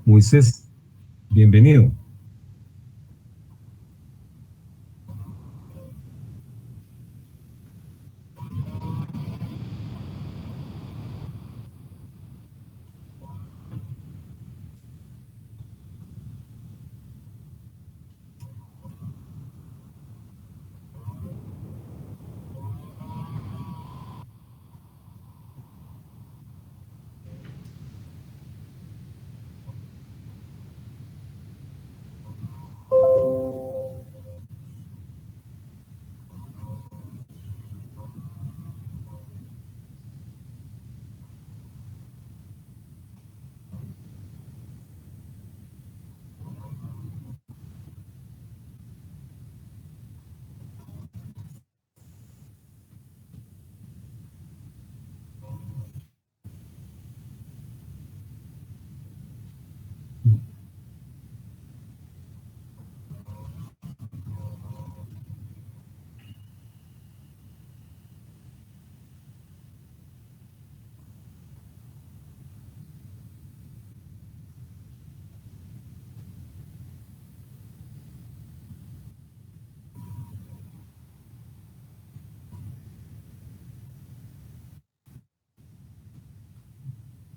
Moisés, bienvenido.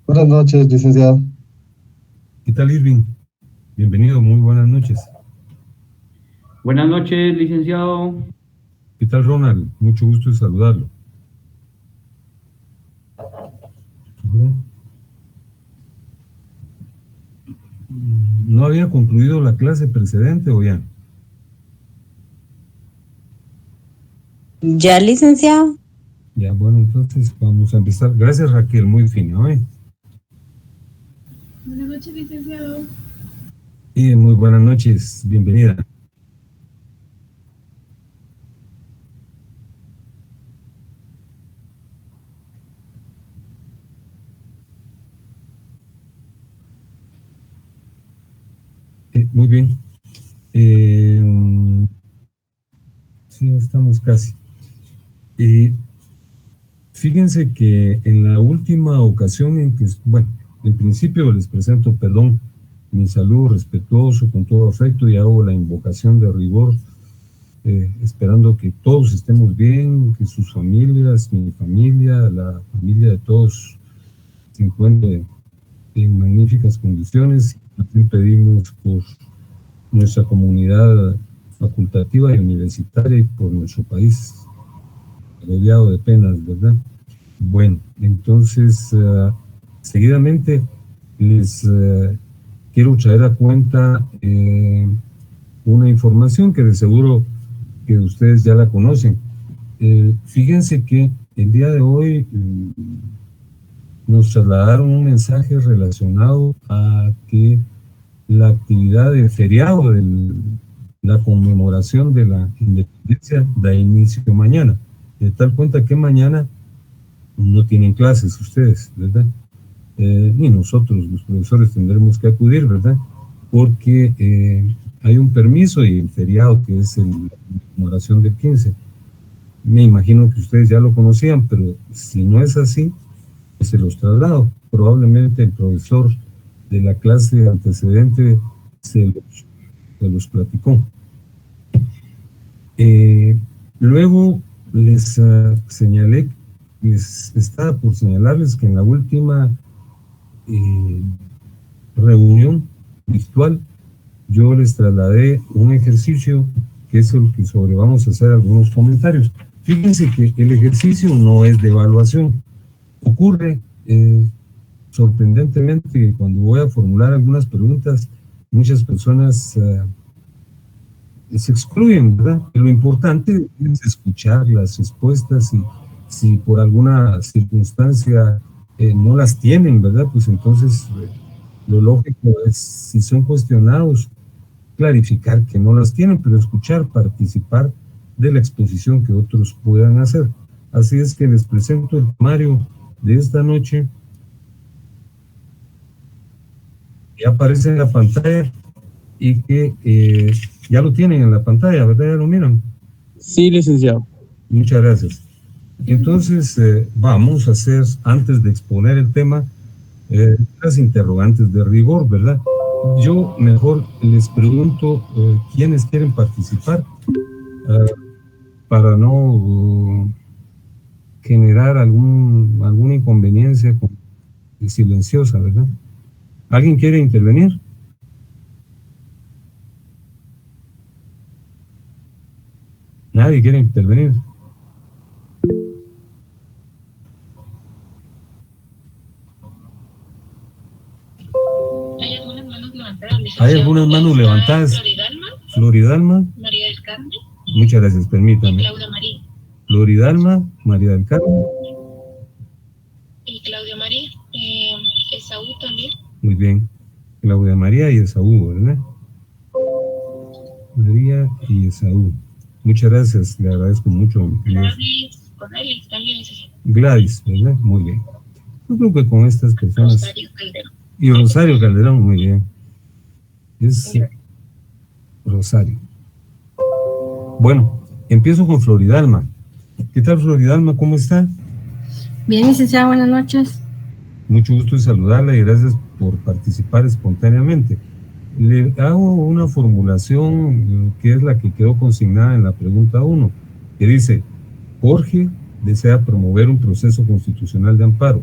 Buenas noches, licenciado. ¿Qué tal, Irving? Bienvenido, muy buenas noches. Buenas noches, licenciado. ¿Qué tal, Ronald? Mucho gusto de saludarlo. ¿No había concluido la clase precedente o ya? Ya, licenciado. Ya, bueno, entonces vamos a empezar. Gracias, Raquel, muy fino, ¿eh? Buenas noches, licenciado. Y muy buenas noches, bienvenida. Muy bien. Sí, estamos casi. Fíjense que en la última ocasión en que, bueno, en principio les presento, perdón, mi saludo respetuoso, con todo afecto, y hago la invocación de rigor, esperando que todos estemos bien, que sus familias, mi familia, la familia de todos se encuentre en magníficas condiciones. También pedimos por nuestra comunidad facultativa y universitaria y por nuestro país, rodeado de penas, ¿verdad? Bueno, entonces, seguidamente les quiero traer a cuenta una información que de seguro que ustedes ya la conocen. Fíjense que el día de hoy nos trasladaron un mensaje relacionado a que la actividad de feriado de la conmemoración de la independencia da inicio mañana, de tal cuenta que mañana no tienen clases ustedes, ¿verdad? Ni nosotros, los profesores, tendremos que acudir, ¿verdad? Porque hay un permiso y el feriado que es la conmemoración del 15. Me imagino que ustedes ya lo conocían, pero si no es así, pues se los traslado. Probablemente el profesor de la clase antecedente se los platicó. Luego les señalé, les estaba por señalarles que en la última reunión virtual yo les trasladé un ejercicio que es el que sobre vamos a hacer algunos comentarios. Fíjense que el ejercicio no es de evaluación. Ocurre sorprendentemente que cuando voy a formular algunas preguntas, muchas personas se excluyen, ¿verdad? Lo importante es escuchar las respuestas y si por alguna circunstancia no las tienen, ¿verdad? Pues entonces lo lógico es, si son cuestionados, clarificar que no las tienen, pero escuchar, participar de la exposición que otros puedan hacer. Así es que les presento el temario de esta noche. Que aparece en la pantalla y que ya lo tienen en la pantalla, ¿verdad? ¿Ya lo miran? Sí, licenciado. Muchas gracias. Entonces, vamos a hacer, antes de exponer el tema, las interrogantes de rigor, ¿verdad? yo mejor les pregunto quiénes quieren participar para no generar alguna inconveniencia silenciosa, ¿verdad? ¿Alguien quiere intervenir? Nadie quiere intervenir. Hay algunas manos levantadas. Floridalma. María del Carmen. Muchas gracias, permítame. Claudia María. Floridalma, María del Carmen. Y Claudia María. Esaú también. Muy bien. Claudia María y Esaú, ¿verdad? María y Esaú. Muchas gracias, le agradezco mucho. Gladys, con él también. Gladys, ¿verdad? Muy bien. Yo creo que con estas personas. Rosario Calderón. Y Rosario Calderón, muy bien. Es Rosario. Bueno, empiezo con Floridalma. ¿Qué tal, Floridalma? ¿Cómo está? Bien, licenciada, buenas noches. Mucho gusto en saludarla y gracias por participar espontáneamente. Le hago una formulación que es la que quedó consignada en la pregunta 1, que dice: Jorge desea promover un proceso constitucional de amparo,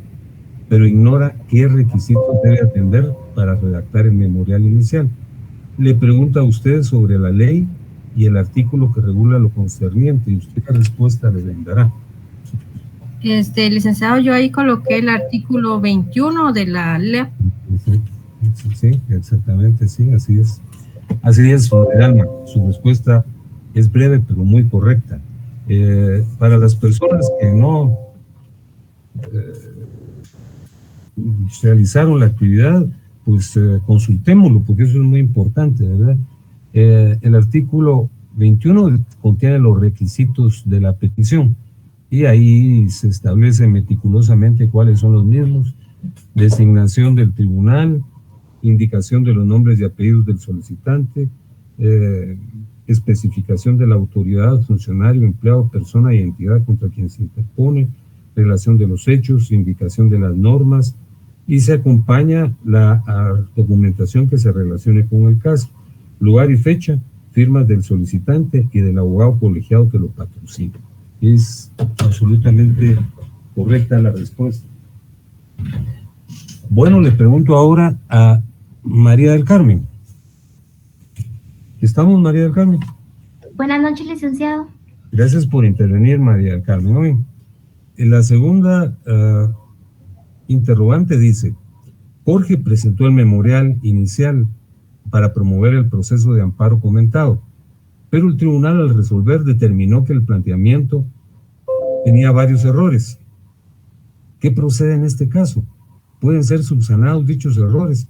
pero ignora qué requisitos debe atender para redactar el memorial inicial. Le pregunta a usted sobre la ley y el artículo que regula lo concerniente, y usted la respuesta le brindará. Licenciado, yo ahí coloqué el artículo 21 de la ley. Sí, exactamente, sí, así es. Así es, Floridalma. Su respuesta es breve, pero muy correcta. Para las personas que no realizaron la actividad, pues consultémoslo, porque eso es muy importante, ¿verdad? El artículo 21 contiene los requisitos de la petición y ahí se establece meticulosamente cuáles son los mismos: designación del tribunal, indicación de los nombres y apellidos del solicitante, especificación de la autoridad, funcionario, empleado, persona y entidad contra quien se interpone, relación de los hechos, indicación de las normas, y se acompaña la documentación que se relacione con el caso, lugar y fecha, firmas del solicitante y del abogado colegiado que lo patrocina. Es absolutamente correcta la respuesta. Bueno, le pregunto ahora a María del Carmen. ¿Estamos, María del Carmen? Buenas noches, licenciado. Gracias por intervenir, María del Carmen. Hoy, en la segunda interrogante dice: Jorge presentó el memorial inicial para promover el proceso de amparo comentado, pero el tribunal, al resolver, determinó que el planteamiento tenía varios errores. ¿Qué procede en este caso? ¿Pueden ser subsanados dichos errores?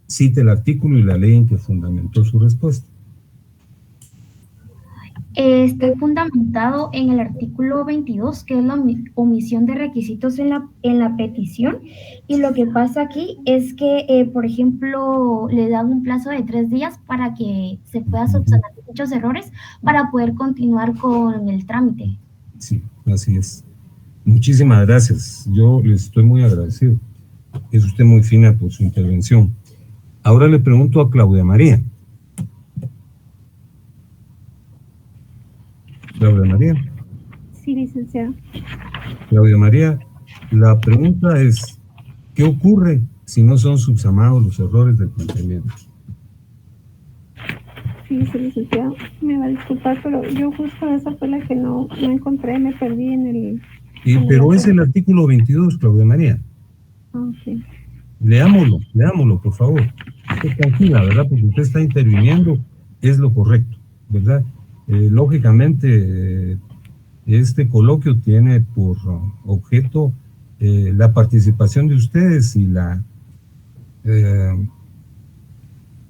Cite el artículo y la ley en que fundamentó su respuesta. Está fundamentado en el artículo 22, que es la omisión de requisitos en la petición. Y lo que pasa aquí es que, por ejemplo, le dan un plazo de 3 días para que se pueda subsanar dichos errores para poder continuar con el trámite. Sí, así es. Muchísimas gracias. Yo les estoy muy agradecido. Es usted muy fina por su intervención. Ahora le pregunto a Claudia María. Claudia María. Sí, licenciado. Claudia María, la pregunta es: ¿qué ocurre si no son subsanados los errores del planteamiento? Sí, licenciado. Me va a disculpar, pero yo justo esa fue la que no encontré, me perdí en el... Pero es el artículo 22, Claudia María. Sí. Leámoslo, por favor. Esté tranquila, ¿verdad? Porque usted está interviniendo, es lo correcto, ¿verdad? Lógicamente, este coloquio tiene por objeto la participación de ustedes y la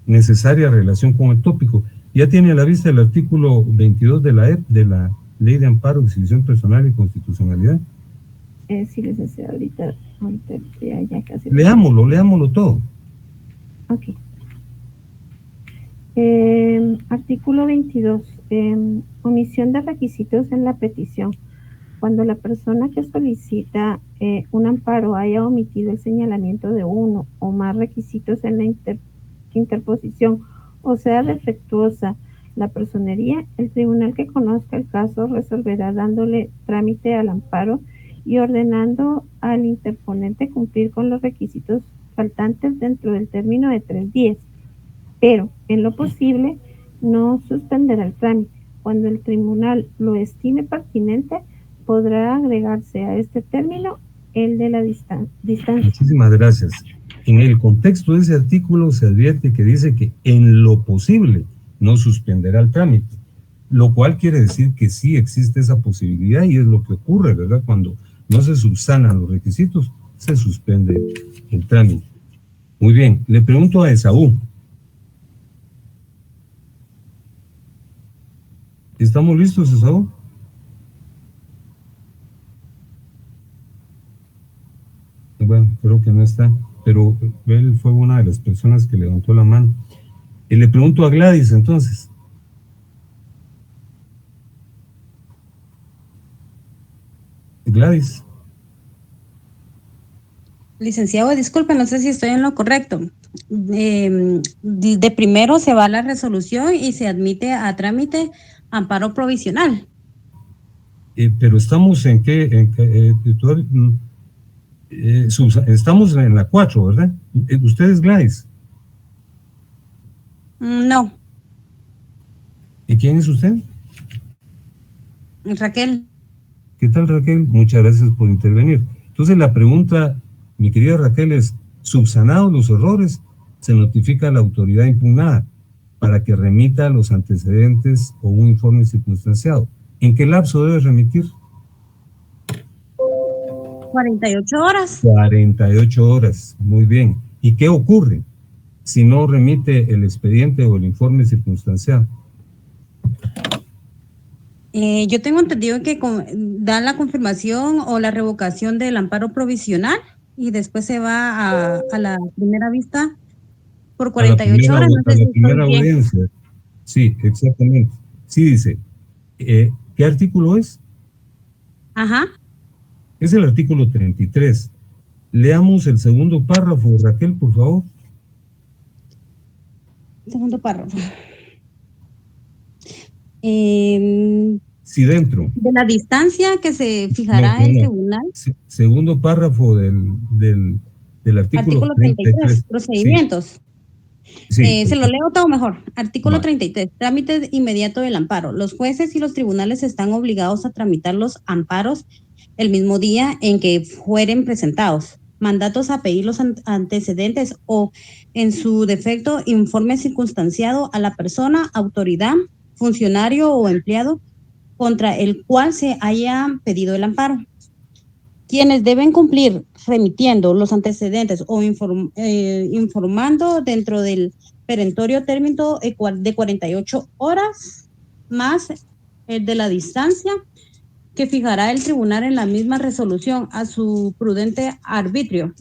necesaria relación con el tópico. Ya tiene a la vista el artículo 22 de la de la Ley de Amparo, Exhibición Personal y Constitucionalidad. Sí, licenciado, ahorita ya casi. Leámoslo todo. Ok. Artículo 22. Omisión de requisitos en la petición. Cuando la persona que solicita un amparo haya omitido el señalamiento de uno o más requisitos en la interposición o sea defectuosa la personería, el tribunal que conozca el caso resolverá dándole trámite al amparo y ordenando al interponente cumplir con los requisitos faltantes dentro del término de 3 días, pero en lo posible no suspenderá el trámite. Cuando el tribunal lo estime pertinente, podrá agregarse a este término el de la distancia. Muchísimas gracias. En el contexto de ese artículo se advierte que dice que en lo posible no suspenderá el trámite, lo cual quiere decir que sí existe esa posibilidad y es lo que ocurre, ¿verdad? Cuando no se subsanan los requisitos, se suspende el trámite. Muy bien, le pregunto a Esaú. ¿Estamos listos, Esaú? Bueno, creo que no está, pero él fue una de las personas que levantó la mano. Y le pregunto a Gladys, entonces. Gladys. Licenciado, disculpe, no sé si estoy en lo correcto. De primero se va a la resolución y se admite a trámite amparo provisional. Pero estamos en qué, estamos en la 4, ¿verdad? ¿Usted es Gladys? No. ¿Y quién es usted? Raquel. ¿Qué tal, Raquel? Muchas gracias por intervenir. Entonces la pregunta, mi querida Raquel, es: subsanados los errores, se notifica a la autoridad impugnada para que remita los antecedentes o un informe circunstanciado. ¿En qué lapso debe remitir? 48 horas. 48 horas, muy bien. ¿Y qué ocurre si no remite el expediente o el informe circunstanciado? Yo tengo entendido que dan la confirmación o la revocación del amparo provisional y después se va a la primera vista por 48 horas. A la primera audiencia. Sí, exactamente. Sí, dice. ¿Qué artículo es? Ajá. Es el artículo 33. Leamos el segundo párrafo, Raquel, por favor. Segundo párrafo. Sí, dentro. De la distancia que se fijará el tribunal. Segundo párrafo del artículo 33. Procedimientos. Sí, se lo leo todo mejor. Artículo 33. Trámite inmediato del amparo. Los jueces y los tribunales están obligados a tramitar los amparos el mismo día en que fueren presentados. Mandatos a pedir los antecedentes o, en su defecto, informe circunstanciado a la persona, autoridad, funcionario o empleado contra el cual se haya pedido el amparo. Quienes deben cumplir remitiendo los antecedentes o informando dentro del perentorio término de 48 horas más el de la distancia que fijará el tribunal en la misma resolución a su prudente arbitrio.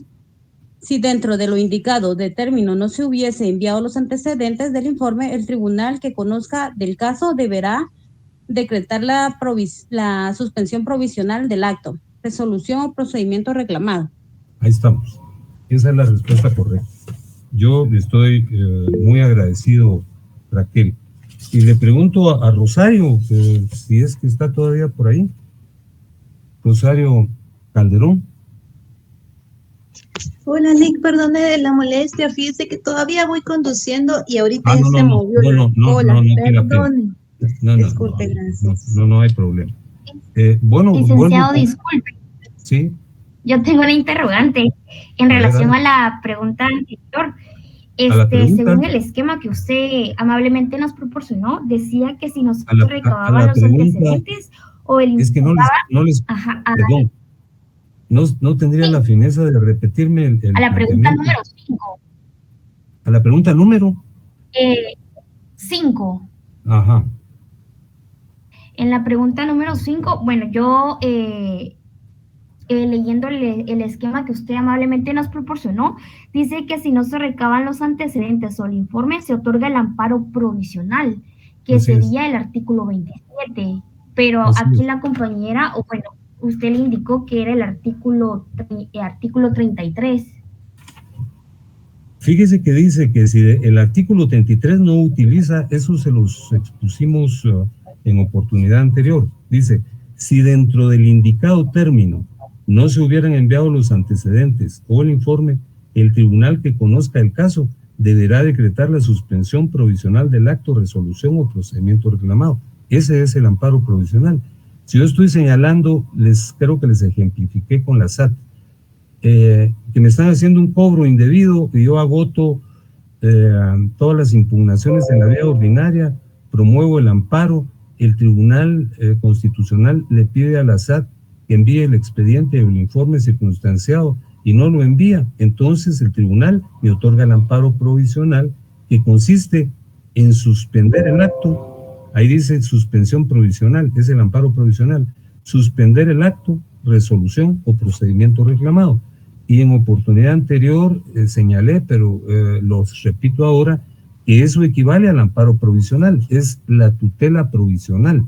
Si dentro de lo indicado de término no se hubiese enviado los antecedentes del informe, el tribunal que conozca del caso deberá decretar la suspensión provisional del acto, resolución o procedimiento reclamado. Ahí estamos. Esa es la respuesta correcta. Yo estoy muy agradecido, Raquel. Y le pregunto a Rosario, si es que está todavía por ahí. Rosario Calderón. Hola, Nick, perdone de la molestia. Fíjese que todavía voy conduciendo y ahorita se movió la cola. Perdone. Disculpe, gracias. No hay problema. Licenciado, disculpe. Sí. Yo tengo una interrogante en relación a la pregunta anterior. Según el esquema que usted amablemente nos proporcionó, decía que si nos recababan los antecedentes o el... Es que no les perdón. No tendría la fineza de repetirme el a la pregunta número 5. ¿A la pregunta número? 5. Ajá. En la pregunta número 5, bueno, yo leyendo el esquema que usted amablemente nos proporcionó, dice que si no se recaban los antecedentes o el informe, se otorga el amparo provisional, que sería el artículo 27. Pero aquí la compañera, o bueno, usted le indicó que era el artículo 33. Fíjese que dice que si el artículo 33 no utiliza, eso se los expusimos en oportunidad anterior. Dice, si dentro del indicado término no se hubieran enviado los antecedentes o el informe, el tribunal que conozca el caso deberá decretar la suspensión provisional del acto, resolución o procedimiento reclamado. Ese es el amparo provisional. Si yo estoy señalando, creo que les ejemplifiqué con la SAT, que me están haciendo un cobro indebido y yo agoto todas las impugnaciones en la vía ordinaria, promuevo el amparo, el Tribunal Constitucional le pide a la SAT que envíe el expediente o el informe circunstanciado y no lo envía, entonces el tribunal me otorga el amparo provisional, que consiste en suspender el acto. Ahí dice suspensión provisional, es el amparo provisional, suspender el acto, resolución o procedimiento reclamado. Y en oportunidad anterior señalé, pero los repito ahora, que eso equivale al amparo provisional, es la tutela provisional.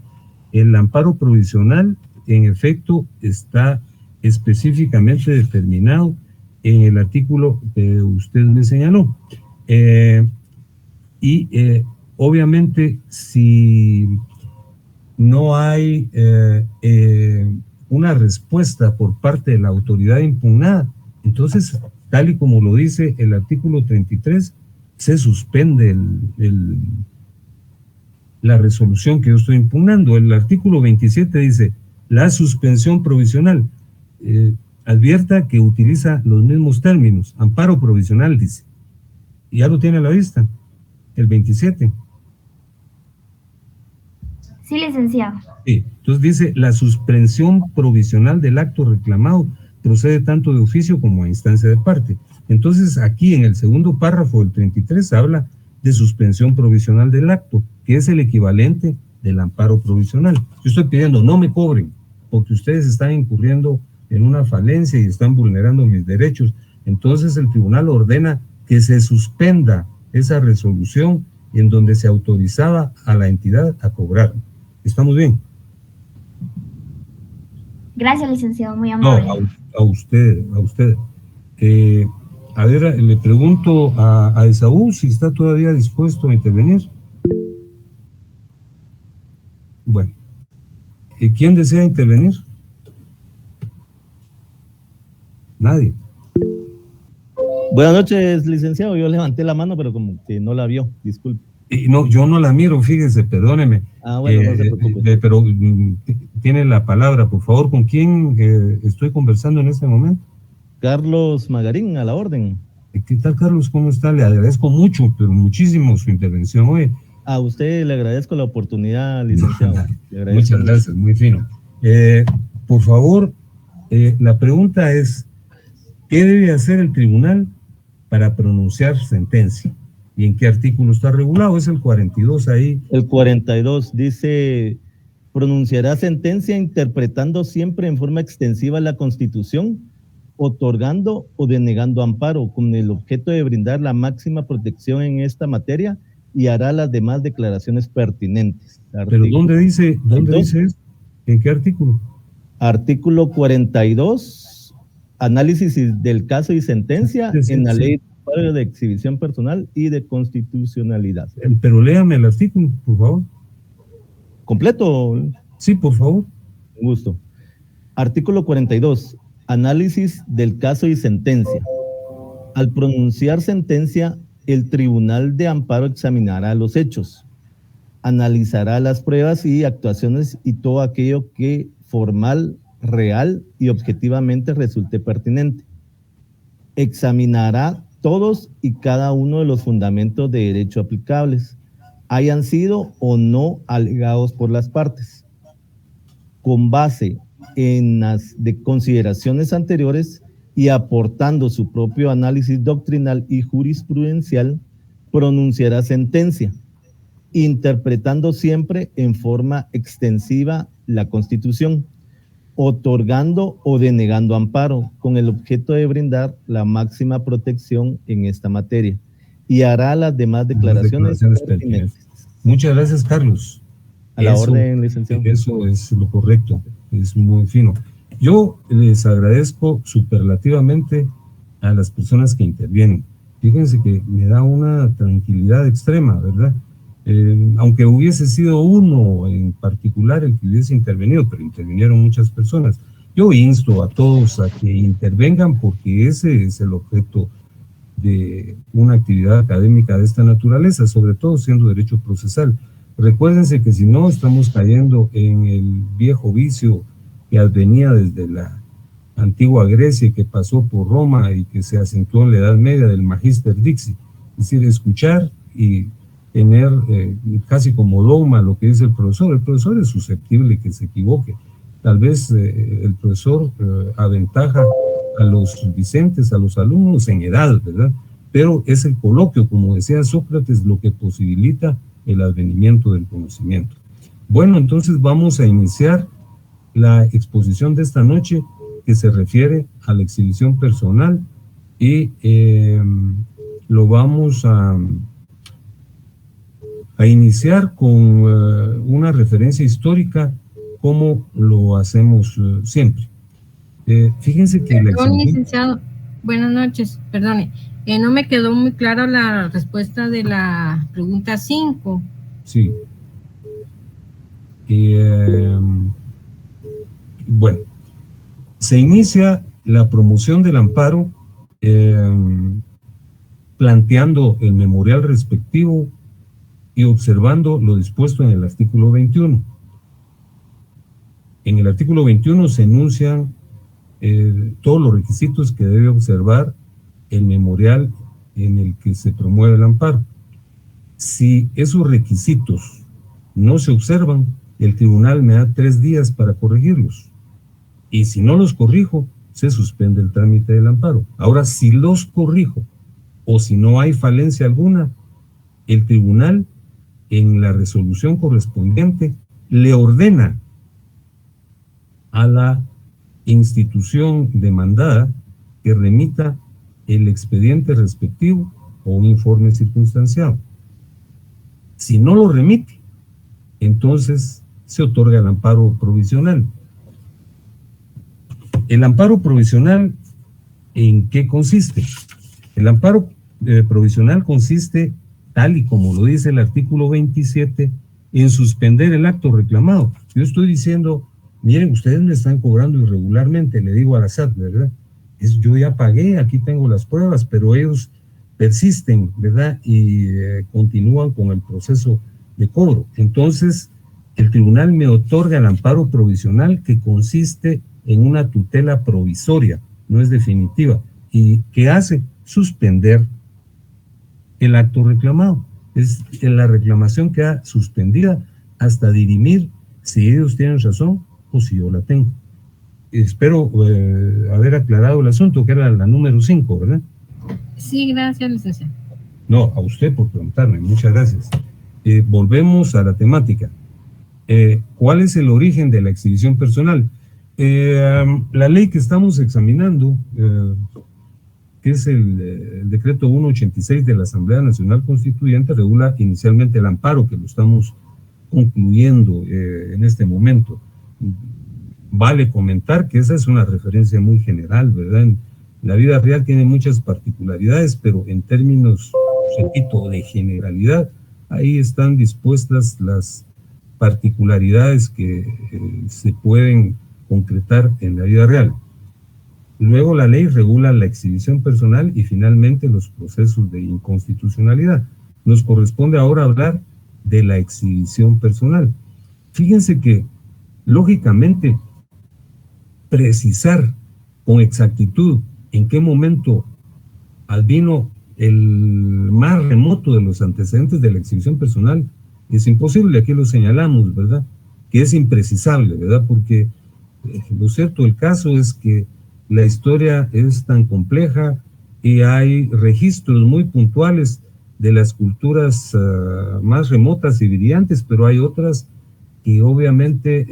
El amparo provisional, en efecto, está específicamente determinado en el artículo que usted me señaló. Obviamente, si no hay una respuesta por parte de la autoridad impugnada, entonces, tal y como lo dice el artículo 33, se suspende la resolución que yo estoy impugnando. El artículo 27 dice, la suspensión provisional, advierta que utiliza los mismos términos, amparo provisional, dice. Y ya lo tiene a la vista, el 27. Sí, licenciado. Sí, entonces dice, la suspensión provisional del acto reclamado procede tanto de oficio como a instancia de parte. Entonces, aquí en el segundo párrafo del 33 habla de suspensión provisional del acto, que es el equivalente del amparo provisional. Yo estoy pidiendo, no me cobren, porque ustedes están incurriendo en una falencia y están vulnerando mis derechos. Entonces, el tribunal ordena que se suspenda esa resolución en donde se autorizaba a la entidad a cobrar. ¿Estamos bien? Gracias, licenciado, muy amable. No, a usted. A ver, le pregunto a Esaú si está todavía dispuesto a intervenir. Bueno, ¿quién desea intervenir? Nadie. Buenas noches, licenciado. Yo levanté la mano, pero como que no la vio, disculpe. No, yo no la miro, fíjese, perdóneme. Bueno, no se preocupe. Pero tiene la palabra, por favor. ¿Con quién estoy conversando en este momento? Carlos Magarín, a la orden. ¿Qué tal, Carlos? ¿Cómo está? Le agradezco mucho, pero muchísimo su intervención hoy. A usted le agradezco la oportunidad, licenciado. Muchas gracias, muy fino. Por favor, la pregunta es, ¿qué debe hacer el tribunal para pronunciar sentencia? ¿Y en qué artículo está regulado? Es el 42 ahí. El 42 dice, pronunciará sentencia interpretando siempre en forma extensiva la Constitución, otorgando o denegando amparo con el objeto de brindar la máxima protección en esta materia y hará las demás declaraciones pertinentes. ¿Pero dónde dice eso? ¿En qué artículo? Artículo 42, análisis del caso y sentencia en la ley de exhibición personal y de constitucionalidad. Pero léame el artículo, por favor. ¿Completo? Sí, por favor. Con gusto. Artículo 42, análisis del caso y sentencia. Al pronunciar sentencia, el Tribunal de Amparo examinará los hechos, analizará las pruebas y actuaciones y todo aquello que formal, real y objetivamente resulte pertinente. Examinará todos y cada uno de los fundamentos de derecho aplicables, hayan sido o no alegados por las partes. Con base en las consideraciones anteriores y aportando su propio análisis doctrinal y jurisprudencial, pronunciará sentencia, interpretando siempre en forma extensiva la Constitución, otorgando o denegando amparo con el objeto de brindar la máxima protección en esta materia y hará las demás declaraciones pertinentes. Muchas gracias, Carlos. A la orden, licenciado. Eso es lo correcto, es muy fino. Yo les agradezco superlativamente a las personas que intervienen. fíjense que me da una tranquilidad extrema, ¿verdad? Aunque hubiese sido uno en particular el que hubiese intervenido, pero intervinieron muchas personas. Yo insto a todos a que intervengan porque ese es el objeto de una actividad académica de esta naturaleza, sobre todo siendo derecho procesal. Recuérdense que si no, estamos cayendo en el viejo vicio que advenía desde la antigua Grecia y que pasó por Roma y que se acentuó en la Edad Media del Magister Dixi, es decir, escuchar y tener casi como dogma lo que dice el profesor. El profesor es susceptible que se equivoque. Tal vez el profesor aventaja a los discentes, a los alumnos en edad, ¿verdad? Pero es el coloquio, como decía Sócrates, lo que posibilita el advenimiento del conocimiento. Bueno, entonces vamos a iniciar la exposición de esta noche que se refiere a la exhibición personal y lo vamos a iniciar con una referencia histórica como lo hacemos siempre. Fíjense que... Perdón, licenciado, buenas noches, perdone. No me quedó muy clara la respuesta de la pregunta 5. Sí. Bueno, se inicia la promoción del amparo planteando el memorial respectivo y observando lo dispuesto en el artículo 21. En el artículo 21 se enuncian todos los requisitos que debe observar el memorial en el que se promueve el amparo. Si esos requisitos no se observan, el tribunal me da 3 días para corregirlos. Y si no los corrijo, se suspende el trámite del amparo. Ahora, si los corrijo o si no hay falencia alguna, el tribunal, en la resolución correspondiente, le ordena a la institución demandada que remita el expediente respectivo o un informe circunstanciado. Si no lo remite, entonces se otorga el amparo provisional. El amparo provisional, ¿en qué consiste? El amparo provisional consiste, tal y como lo dice el artículo 27, en suspender el acto reclamado. Yo estoy diciendo, miren, ustedes me están cobrando irregularmente, le digo a la SAT, ¿verdad? Yo ya pagué, aquí tengo las pruebas, pero ellos persisten, ¿verdad? Y continúan con el proceso de cobro. Entonces, el tribunal me otorga el amparo provisional, que consiste en una tutela provisoria, no es definitiva. ¿Y qué hace? Suspender el acto reclamado. Es la reclamación queda suspendida hasta dirimir si ellos tienen razón o si yo la tengo. Espero haber aclarado el asunto, que era la número 5, ¿verdad? Sí, gracias, licenciado. No, a usted por preguntarme, muchas gracias. Volvemos a la temática. ¿Cuál es el origen de la exhibición personal? La ley que estamos examinando, que es el decreto 186 de la Asamblea Nacional Constituyente, regula inicialmente el amparo, que lo estamos concluyendo en este momento. Vale comentar que esa es una referencia muy general, ¿verdad? En la vida real tiene muchas particularidades, pero en términos, repito, de generalidad, ahí están dispuestas las particularidades que se pueden concretar en la vida real. Luego la ley regula la exhibición personal y finalmente los procesos de inconstitucionalidad. Nos corresponde ahora hablar de la exhibición personal. Fíjense que, lógicamente, precisar con exactitud en qué momento advino el más remoto de los antecedentes de la exhibición personal es imposible. Aquí lo señalamos, ¿verdad? Que es imprecisable, ¿verdad? Porque lo cierto del caso es que la historia es tan compleja y hay registros muy puntuales de las culturas más remotas y brillantes, pero hay otras que obviamente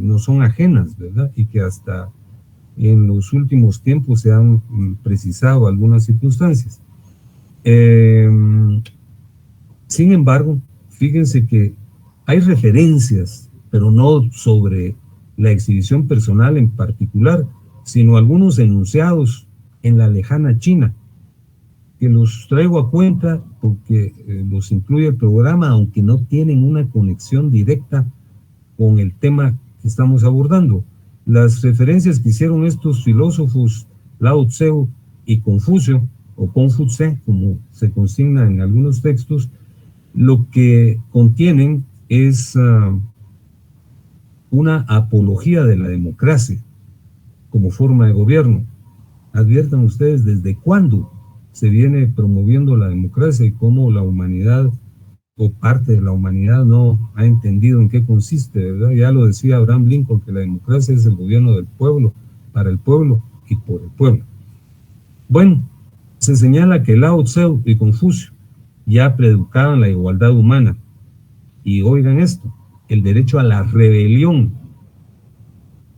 no son ajenas, ¿verdad? Y que hasta en los últimos tiempos se han precisado algunas circunstancias. Sin embargo, fíjense que hay referencias, pero no sobre la exhibición personal en particular, sino algunos enunciados en la lejana China. que los traigo a cuenta porque los incluye el programa, aunque no tienen una conexión directa con el tema que estamos abordando. Las referencias que hicieron estos filósofos, Lao Tse y Confucio, o Confuce, como se consigna en algunos textos, lo que contienen es una apología de la democracia como forma de gobierno. Adviertan ustedes desde cuándo se viene promoviendo la democracia y cómo la humanidad o parte de la humanidad no ha entendido en qué consiste, ¿verdad? Ya lo decía Abraham Lincoln, que la democracia es el gobierno del pueblo, para el pueblo y por el pueblo. Bueno, se señala que Lao Tse y Confucio ya predicaban la igualdad humana. Y oigan esto, el derecho a la rebelión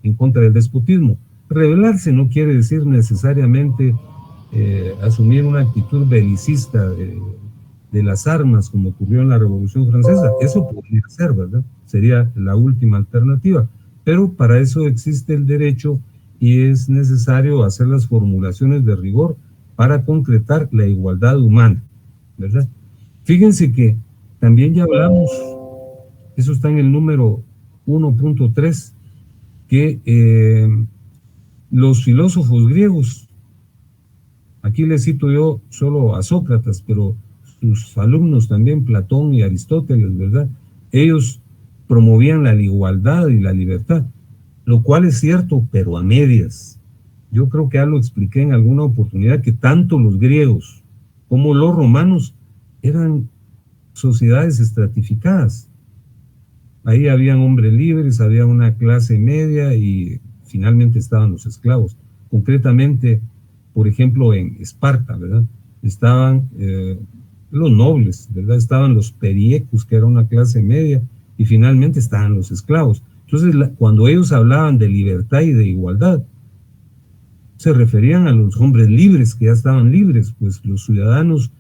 en contra del despotismo. Rebelarse no quiere decir necesariamente asumir una actitud belicista de las armas, como ocurrió en la Revolución Francesa. Eso podría ser, ¿verdad? Sería la última alternativa. Pero para eso existe el derecho y es necesario hacer las formulaciones de rigor para concretar la igualdad humana, ¿verdad? Fíjense que también ya hablamos, eso está en el número 1.3, que los filósofos griegos, aquí les cito yo solo a Sócrates, pero sus alumnos también, Platón y Aristóteles, ¿verdad? Ellos promovían la igualdad y la libertad, lo cual es cierto, pero a medias. Yo creo que ya lo expliqué en alguna oportunidad, que tanto los griegos como los romanos eran sociedades estratificadas. Ahí habían hombres libres, había una clase media y finalmente estaban los esclavos. Concretamente, por ejemplo, en Esparta, ¿verdad? Estaban los nobles, ¿verdad? Estaban los periecos, que era una clase media, y finalmente estaban los esclavos. Entonces, cuando ellos hablaban de libertad y de igualdad, se referían a los hombres libres, que ya estaban libres, pues los ciudadanos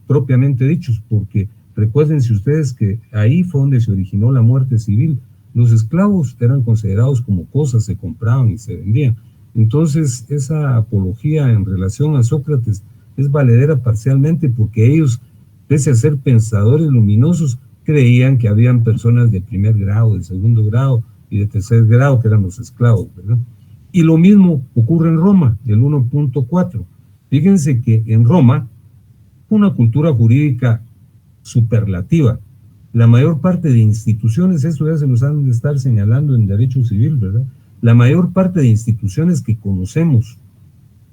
propiamente dichos, porque recuérdense ustedes que ahí fue donde se originó la muerte civil. Los esclavos eran considerados como cosas, se compraban y se vendían. Entonces, esa apología en relación a Sócrates es valedera parcialmente porque ellos, pese a ser pensadores luminosos, creían que habían personas de primer grado, de segundo grado y de tercer grado, que eran los esclavos, ¿verdad? Y lo mismo ocurre en Roma, el 1.4. Fíjense que en Roma, una cultura jurídica superlativa, la mayor parte de instituciones, eso ya se los han de estar señalando en derecho civil, ¿verdad? La mayor parte de instituciones que conocemos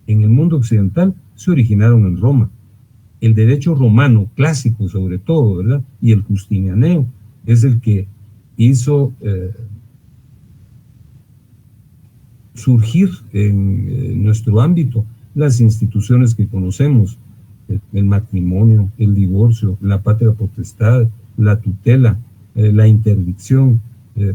en el mundo occidental se originaron en Roma. El derecho romano, clásico sobre todo, ¿verdad? Y el justinianeo es el que hizo surgir en nuestro ámbito las instituciones que conocemos, el matrimonio, el divorcio, la patria potestad, la tutela, la interdicción,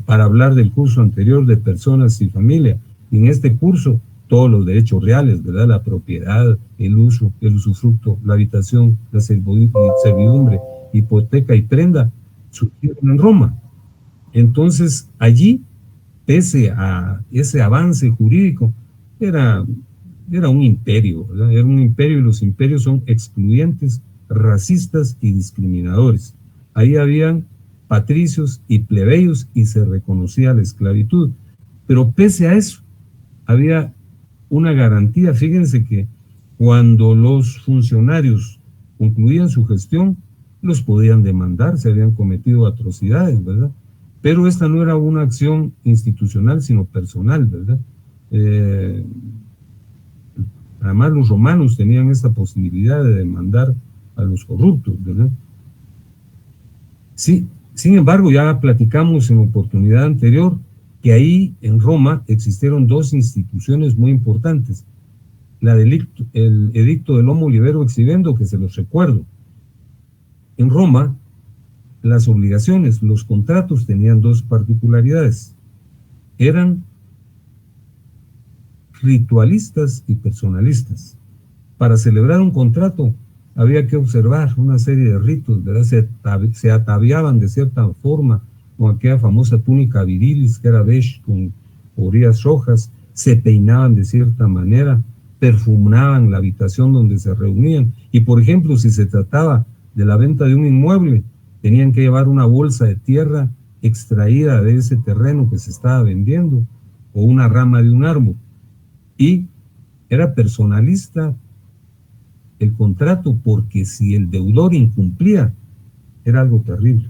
para hablar del curso anterior de personas y familia. Y en este curso, todos los derechos reales, ¿verdad? La propiedad, el uso, el usufructo, la habitación, la servidumbre, hipoteca y prenda, surgieron en Roma. Entonces, allí, pese a ese avance jurídico, era un imperio, ¿verdad? Era un imperio, y los imperios son excluyentes, racistas y discriminadores. Ahí habían patricios y plebeyos y se reconocía la esclavitud. Pero pese a eso, había una garantía. Fíjense que cuando los funcionarios concluían su gestión, los podían demandar, se habían cometido atrocidades, ¿verdad? Pero esta no era una acción institucional, sino personal, ¿verdad? Además, los romanos tenían esta posibilidad de demandar a los corruptos, ¿verdad? Sí, sin embargo, ya platicamos en oportunidad anterior que ahí en Roma existieron dos instituciones muy importantes. El edicto del Homo Libero Exhibendo, que se los recuerdo. En Roma, las obligaciones, los contratos tenían dos particularidades. Eran ritualistas y personalistas. Para celebrar un contrato había que observar una serie de ritos, ¿verdad? Se ataviaban de cierta forma con aquella famosa túnica virilis que era beige con orillas rojas, se peinaban de cierta manera, perfumaban la habitación donde se reunían. Y por ejemplo, si se trataba de la venta de un inmueble, tenían que llevar una bolsa de tierra extraída de ese terreno que se estaba vendiendo, o una rama de un árbol. Y era personalista el contrato, porque si el deudor incumplía, era algo terrible.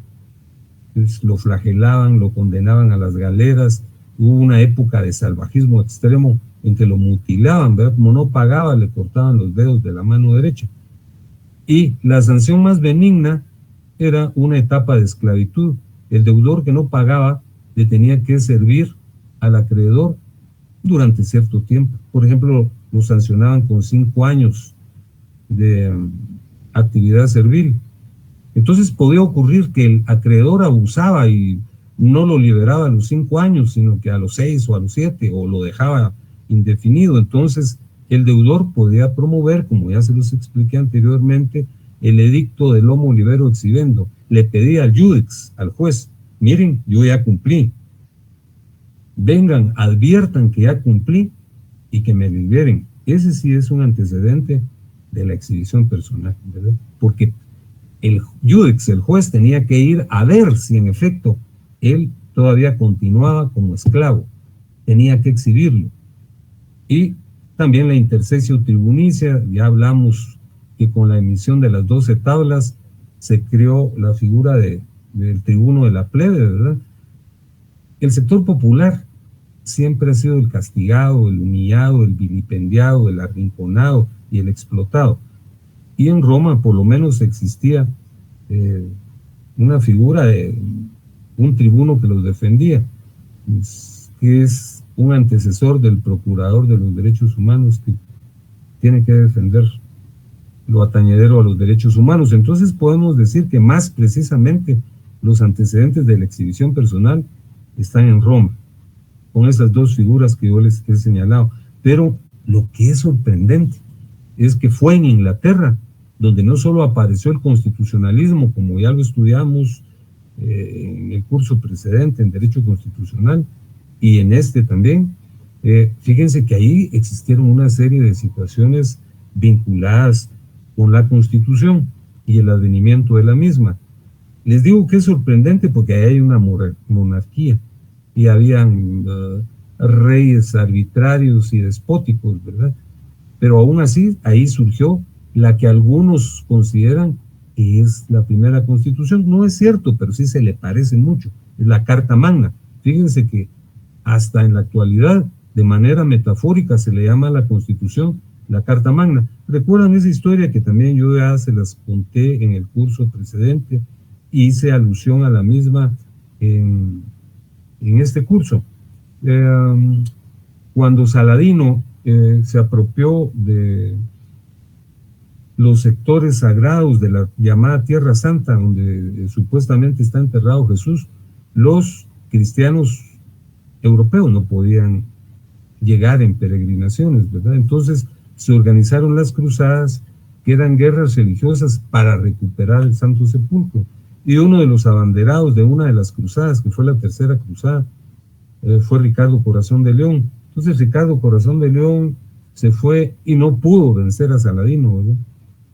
Entonces, lo flagelaban, lo condenaban a las galeras. Hubo una época de salvajismo extremo en que lo mutilaban, ¿verdad? Como no pagaba, le cortaban los dedos de la mano derecha. Y la sanción más benigna era una etapa de esclavitud. El deudor que no pagaba le tenía que servir al acreedor durante cierto tiempo. Por ejemplo, lo sancionaban con 5 años de actividad servil. Entonces podía ocurrir que el acreedor abusaba y no lo liberaba a los 5 años, sino que a los 6 o a los 7, o lo dejaba indefinido. Entonces el deudor podía promover, como ya se los expliqué anteriormente, el edicto del homo libero exhibendo. Le pedía al judex, al juez: miren, yo ya cumplí, vengan, adviertan que ya cumplí y que me liberen. Ese sí es un antecedente de la exhibición personal, ¿verdad? Porque el judex, el juez, tenía que ir a ver si en efecto él todavía continuaba como esclavo, tenía que exhibirlo. Y también la intercesio tribunicia, ya hablamos que con la emisión de las 12 tablas se creó la figura del tribuno de la plebe, ¿verdad? El sector popular siempre ha sido el castigado, el humillado, el vilipendiado, el arrinconado y el explotado. Y en Roma por lo menos existía una figura de un tribuno que los defendía, que es un antecesor del procurador de los derechos humanos, que tiene que defender lo atañedero a los derechos humanos. Entonces podemos decir que más precisamente los antecedentes de la exhibición personal están en Roma, con esas dos figuras que yo les he señalado. Pero lo que es sorprendente es que fue en Inglaterra donde no solo apareció el constitucionalismo, como ya lo estudiamos en el curso precedente en Derecho Constitucional, y en este también. Fíjense que ahí existieron una serie de situaciones vinculadas con la Constitución y el advenimiento de la misma. Les digo que es sorprendente porque ahí hay una monarquía y habían reyes arbitrarios y despóticos, ¿verdad? Pero aún así, ahí surgió la que algunos consideran que es la primera Constitución. No es cierto, pero sí se le parece mucho. Es la Carta Magna. Fíjense que hasta en la actualidad, de manera metafórica, se le llama a la Constitución la Carta Magna. ¿Recuerdan esa historia que también yo ya se las conté en el curso precedente? Hice alusión a la misma en este curso. Cuando Saladino se apropió de los sectores sagrados de la llamada Tierra Santa, donde supuestamente está enterrado Jesús, los cristianos europeos no podían llegar en peregrinaciones, ¿verdad? Entonces se organizaron las cruzadas, que eran guerras religiosas para recuperar el Santo Sepulcro. Y uno de los abanderados de una de las cruzadas, que fue la tercera cruzada, fue Ricardo Corazón de León. Entonces Ricardo Corazón de León se fue y no pudo vencer a Saladino, ¿verdad?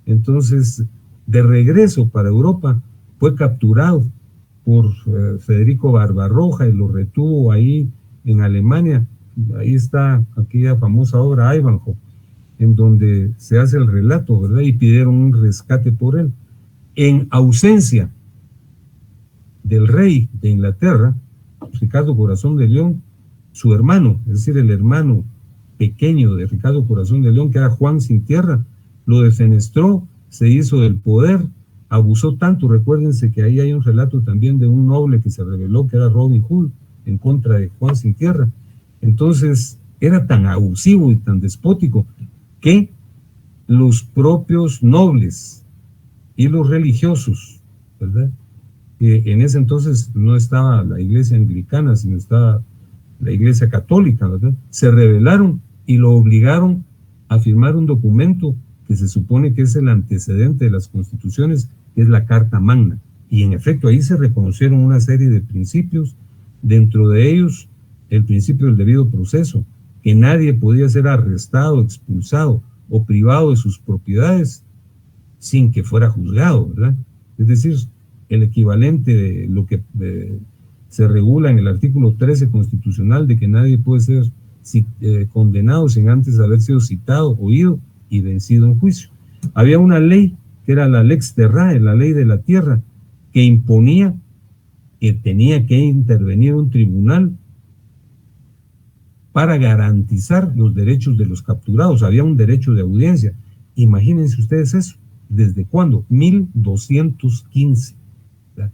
Entonces, de regreso para Europa, fue capturado por Federico Barbarroja y lo retuvo ahí en Alemania. Ahí está aquella famosa obra Ivanhoe, en donde se hace el relato, ¿verdad? Y pidieron un rescate por él. En ausencia del rey de Inglaterra, Ricardo Corazón de León, su hermano, es decir, el hermano pequeño de Ricardo Corazón de León, que era Juan Sin Tierra, lo defenestró, se hizo del poder, abusó tanto. Recuérdense que ahí hay un relato también de un noble que se rebeló, que era Robin Hood, en contra de Juan Sin Tierra. Entonces, era tan abusivo y tan despótico que los propios nobles y los religiosos, ¿verdad? En ese entonces no estaba la iglesia anglicana, sino estaba la iglesia católica, ¿verdad? Se rebelaron y lo obligaron a firmar un documento que se supone que es el antecedente de las constituciones, que es la Carta Magna. Y en efecto ahí se reconocieron una serie de principios, dentro de ellos el principio del debido proceso, que nadie podía ser arrestado, expulsado o privado de sus propiedades sin que fuera juzgado, ¿verdad? Es decir, el equivalente de lo que se regula en el artículo 13 constitucional, de que nadie puede ser condenado sin antes haber sido citado, oído y vencido en juicio. Había una ley que era la Lex Terrae, la ley de la tierra, que imponía que tenía que intervenir un tribunal para garantizar los derechos de los capturados. Había un derecho de audiencia. Imagínense ustedes eso. ¿Desde cuándo? 1215,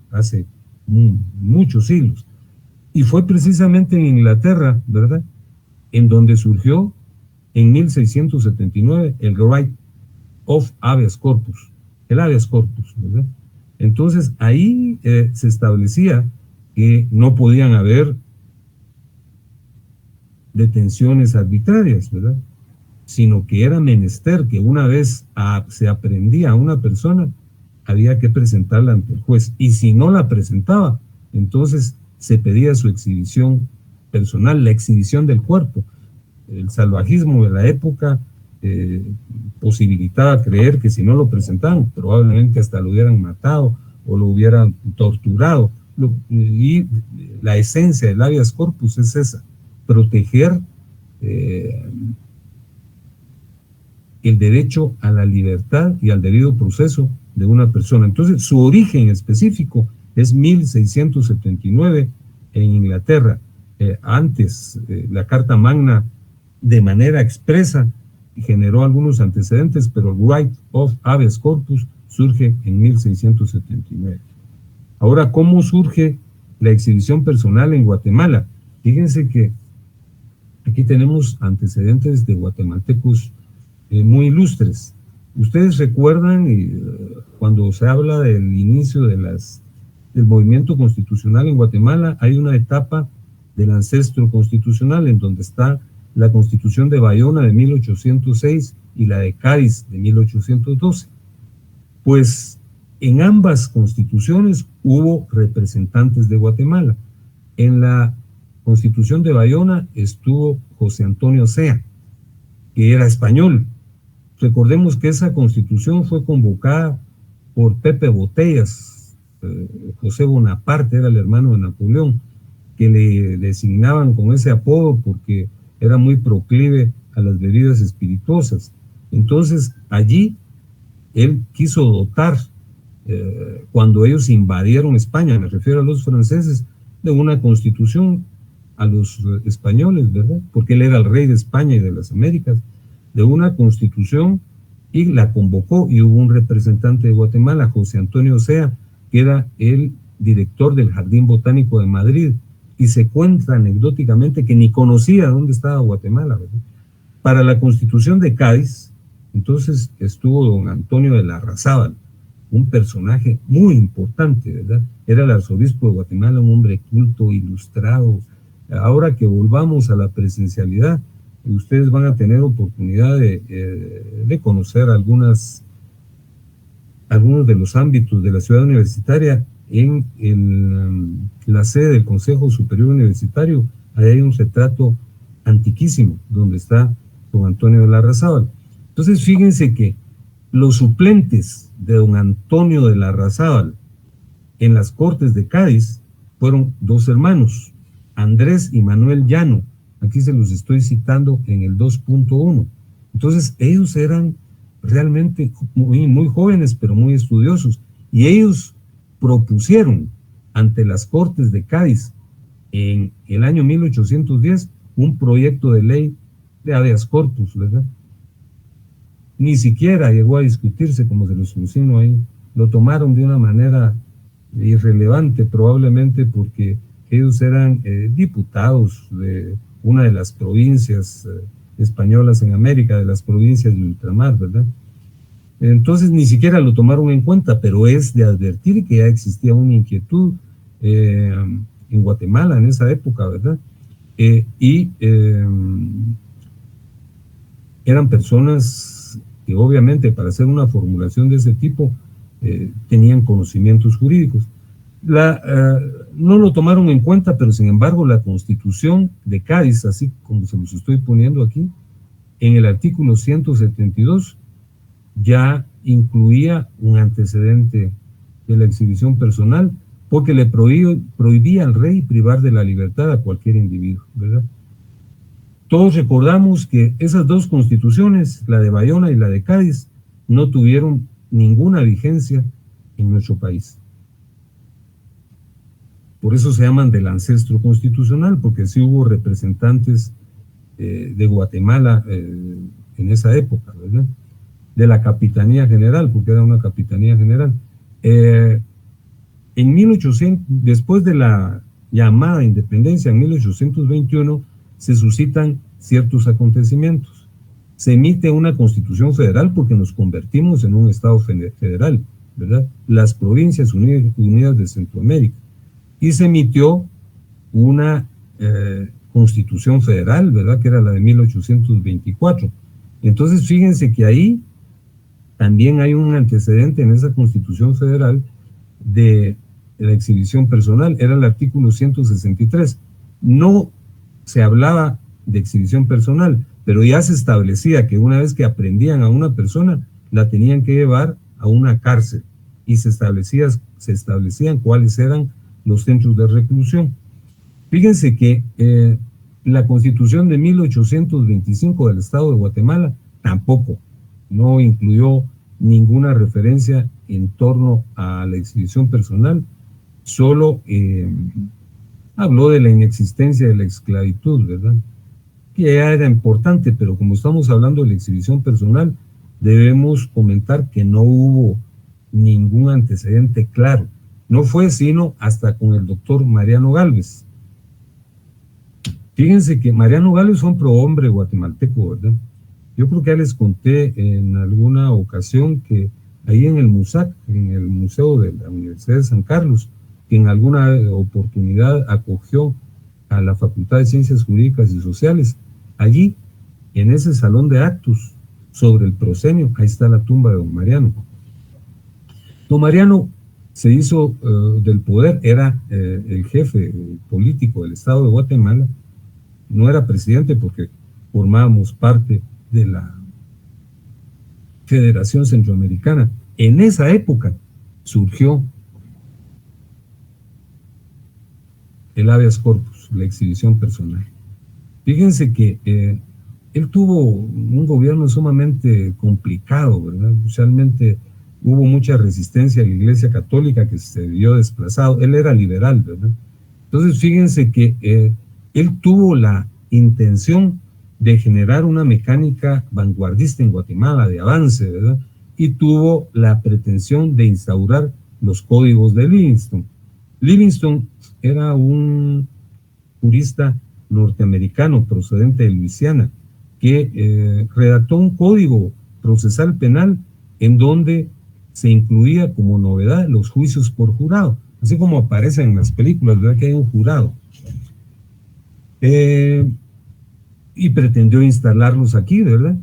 hace muchos siglos. Y fue precisamente en Inglaterra, ¿verdad?, en donde surgió en 1679 el right of habeas corpus, el habeas corpus, ¿verdad? Entonces ahí se establecía que no podían haber detenciones arbitrarias, ¿verdad?, sino que era menester que una vez se aprendía a una persona, había que presentarla ante el juez, y si no la presentaba, entonces se pedía su exhibición personal, la exhibición del cuerpo. El salvajismo de la época posibilitaba creer que si no lo presentaban, probablemente hasta lo hubieran matado o lo hubieran torturado, y la esencia del habeas corpus es esa, proteger el derecho a la libertad y al debido proceso de una persona. Entonces, su origen específico es 1679 en Inglaterra. Antes, la Carta Magna, de manera expresa, generó algunos antecedentes, pero el right of habeas corpus surge en 1679. Ahora, ¿cómo surge la exhibición personal en Guatemala? Fíjense que aquí tenemos antecedentes de guatemaltecos muy ilustres. Ustedes recuerdan cuando se habla del inicio del movimiento constitucional en Guatemala, hay una etapa del ancestro constitucional en donde está la Constitución de Bayona de 1806 y la de Cádiz de 1812. Pues en ambas constituciones hubo representantes de Guatemala. En la Constitución de Bayona estuvo José Antonio Sea, que era español. Recordemos que esa constitución fue convocada por Pepe Botellas. José Bonaparte era el hermano de Napoleón, que le designaban con ese apodo porque era muy proclive a las bebidas espirituosas. Entonces allí él quiso dotar, cuando ellos invadieron España, me refiero a los franceses, de una constitución a los españoles, ¿verdad?, porque él era el rey de España y de las Américas, de una constitución, y la convocó, y hubo un representante de Guatemala, José Antonio Sea, que era el director del Jardín Botánico de Madrid, y se cuenta anecdóticamente que ni conocía dónde estaba Guatemala, ¿verdad? Para la Constitución de Cádiz, entonces estuvo don Antonio de Larrazábal, un personaje muy importante, ¿verdad? Era el arzobispo de Guatemala, un hombre culto, ilustrado. Ahora que volvamos a la presencialidad, ustedes van a tener oportunidad de conocer algunos de los ámbitos de la ciudad universitaria. En la sede del Consejo Superior Universitario, ahí hay un retrato antiquísimo donde está don Antonio de Larrazábal. Entonces fíjense que los suplentes de don Antonio de Larrazábal en las Cortes de Cádiz fueron dos hermanos, Andrés y Manuel Llano. Aquí se los estoy citando en el 2.1. Entonces ellos eran realmente muy jóvenes, pero muy estudiosos, y ellos propusieron ante las Cortes de Cádiz en el año 1810 un proyecto de ley de habeas corpus, ¿verdad? Ni siquiera llegó a discutirse, como se los insinuó ahí. Lo tomaron de una manera irrelevante, probablemente porque ellos eran diputados de una de las provincias españolas en América, de las provincias de ultramar, ¿verdad? Entonces ni siquiera lo tomaron en cuenta, pero es de advertir que ya existía una inquietud en Guatemala en esa época, ¿verdad? Eran personas que obviamente para hacer una formulación de ese tipo tenían conocimientos jurídicos. No lo tomaron en cuenta, pero sin embargo la Constitución de Cádiz, así como se los estoy poniendo aquí, en el artículo 172 ya incluía un antecedente de la exhibición personal, porque le prohibía al rey privar de la libertad a cualquier individuo, ¿verdad? Todos recordamos que esas dos constituciones, la de Bayona y la de Cádiz, no tuvieron ninguna vigencia en nuestro país. Por eso se llaman del ancestro constitucional, porque sí hubo representantes de Guatemala en esa época, ¿verdad? De la Capitanía General, porque era una Capitanía General. En 1800, después de la llamada independencia en 1821, se suscitan ciertos acontecimientos. Se emite una constitución federal porque nos convertimos en un estado federal, ¿verdad? Las Provincias Unidas de Centroamérica. Y se emitió una constitución federal, ¿verdad? Que era la de 1824. Entonces, fíjense que ahí también hay un antecedente en esa constitución federal de la exhibición personal, era el artículo 163. No se hablaba de exhibición personal, pero ya se establecía que una vez que aprendían a una persona, la tenían que llevar a una cárcel y se establecían cuáles eran los centros de reclusión. Fíjense que la Constitución de 1825 del Estado de Guatemala tampoco no incluyó ninguna referencia en torno a la exhibición personal, solo habló de la inexistencia de la esclavitud, ¿verdad? Que ya era importante, pero como estamos hablando de la exhibición personal, debemos comentar que no hubo ningún antecedente claro. No fue sino hasta con el doctor Mariano Gálvez. Fíjense que Mariano Gálvez fue un prohombre guatemalteco, ¿verdad? Yo creo que ya les conté en alguna ocasión que ahí en el MUSAC, en el Museo de la Universidad de San Carlos, que en alguna oportunidad acogió a la Facultad de Ciencias Jurídicas y Sociales, allí, en ese salón de actos, sobre el proscenio, ahí está la tumba de don Mariano. Don Mariano se hizo del poder, era el jefe político del Estado de Guatemala, no era presidente porque formábamos parte de la Federación Centroamericana. En esa época surgió el habeas corpus, la exhibición personal. Fíjense que él tuvo un gobierno sumamente complicado, ¿verdad? Socialmente hubo mucha resistencia a la Iglesia Católica que se vio desplazado. Él era liberal, ¿verdad? Entonces, fíjense que él tuvo la intención de generar una mecánica vanguardista en Guatemala, de avance, ¿verdad? Y tuvo la pretensión de instaurar los códigos de Livingston. Livingston era un jurista norteamericano procedente de Luisiana que redactó un código procesal penal en donde se incluía como novedad los juicios por jurado, así como aparece en las películas, ¿verdad? Que hay un jurado. Y pretendió instalarlos aquí, ¿verdad?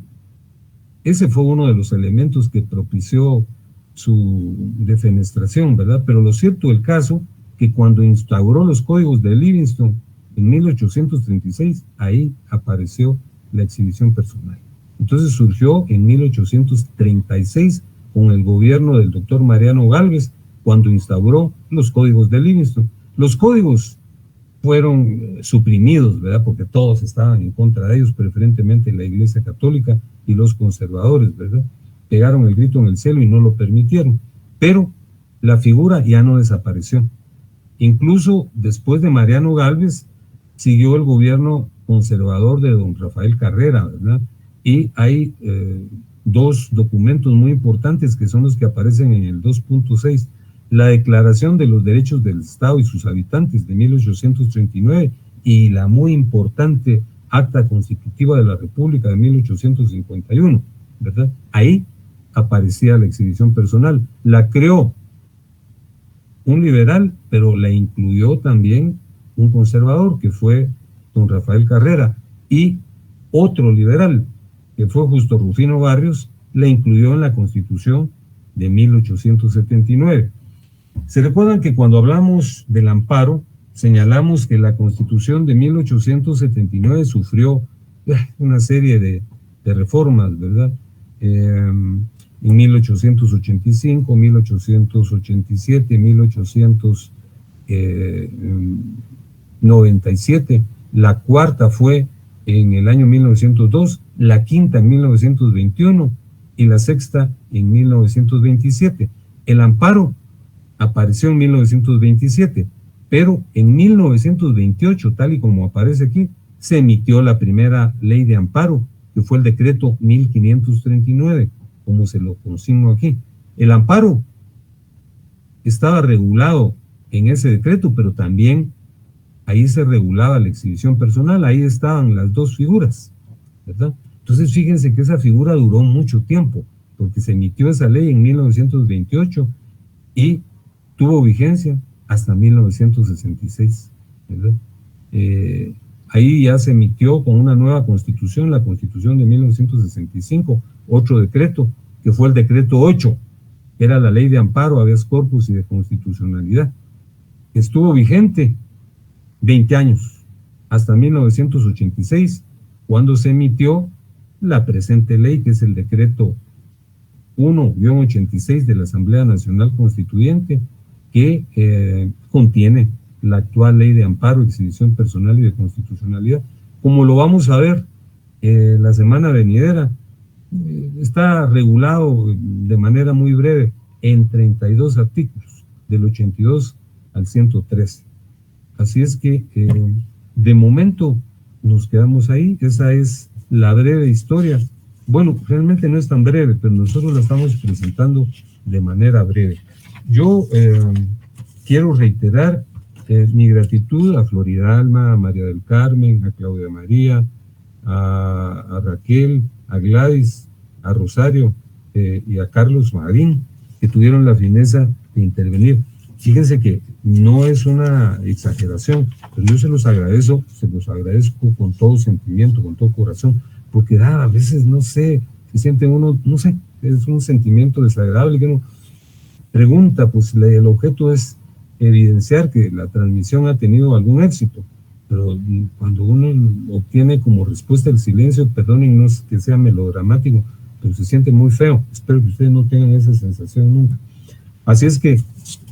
Ese fue uno de los elementos que propició su defenestración, ¿verdad? Pero lo cierto del caso, que cuando instauró los códigos de Livingston en 1836, ahí apareció la exhibición personal. Entonces surgió en 1836 con el gobierno del doctor Mariano Gálvez, cuando instauró los códigos de Livingston. Los códigos fueron suprimidos, ¿verdad? Porque todos estaban en contra de ellos, preferentemente la Iglesia Católica y los conservadores, ¿verdad? Pegaron el grito en el cielo y no lo permitieron. Pero la figura ya no desapareció. Incluso después de Mariano Gálvez, siguió el gobierno conservador de don Rafael Carrera, ¿verdad? Y hay dos documentos muy importantes que son los que aparecen en el 2.6. La Declaración de los Derechos del Estado y sus Habitantes de 1839 y la muy importante Acta Constitutiva de la República de 1851, ¿verdad? Ahí aparecía la exhibición personal. La creó un liberal, pero la incluyó también un conservador, que fue don Rafael Carrera, y otro liberal, que fue Justo Rufino Barrios, la incluyó en la Constitución de 1879. Se recuerdan que cuando hablamos del amparo, señalamos que la Constitución de 1879 sufrió una serie de reformas, ¿verdad? En 1885, 1887, 1897, la cuarta fue en el año 1902, la quinta en 1921 y la sexta en 1927. El amparo apareció en 1927, pero en 1928, tal y como aparece aquí, se emitió la primera ley de amparo, que fue el decreto 1539, como se lo consigno aquí. El amparo estaba regulado en ese decreto, pero también ahí se regulaba la exhibición personal, ahí estaban las dos figuras, ¿verdad? Entonces fíjense que esa figura duró mucho tiempo, porque se emitió esa ley en 1928 y tuvo vigencia hasta 1966, ¿verdad? Ahí ya se emitió con una nueva constitución, la constitución de 1965, otro decreto, que fue el decreto 8, que era la ley de amparo, habeas corpus y de constitucionalidad. Estuvo vigente 20 años, hasta 1986, cuando se emitió la presente ley, que es el decreto 1-86 de la Asamblea Nacional Constituyente, que contiene la actual ley de amparo, exhibición personal y de constitucionalidad. Como lo vamos a ver la semana venidera, está regulado de manera muy breve en 32 artículos, del 82 al 113. Así es que de momento nos quedamos ahí. Esa es la breve historia. Bueno, realmente no es tan breve, pero nosotros la estamos presentando de manera breve. Yo quiero reiterar mi gratitud a Floridalma, a María del Carmen, a Claudia María, a Raquel, a Gladys, a Rosario y a Carlos Marín, que tuvieron la fineza de intervenir. Fíjense que no es una exageración, pero yo se los agradezco con todo sentimiento, con todo corazón, porque a veces, no sé, se siente uno, no sé, es un sentimiento desagradable que uno pregunta, pues el objeto es evidenciar que la transmisión ha tenido algún éxito, pero cuando uno obtiene como respuesta el silencio, perdonen, no es que sea melodramático, pero se siente muy feo. Espero que ustedes no tengan esa sensación nunca. Así es que,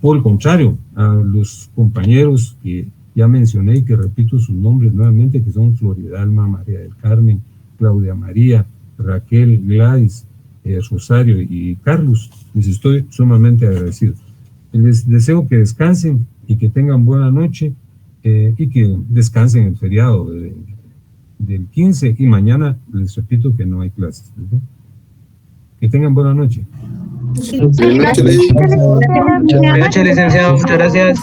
por el contrario, a los compañeros que ya mencioné y que repito sus nombres nuevamente, que son Floridalma, María del Carmen, Claudia María, Raquel, Gladys, Rosario y Carlos, les estoy sumamente agradecido. Les deseo que descansen y que tengan buena noche y que descansen el feriado del 15 y mañana les repito que no hay clases, ¿verdad? Que tengan buena noche. Buenas noches, licenciado. Muchas gracias.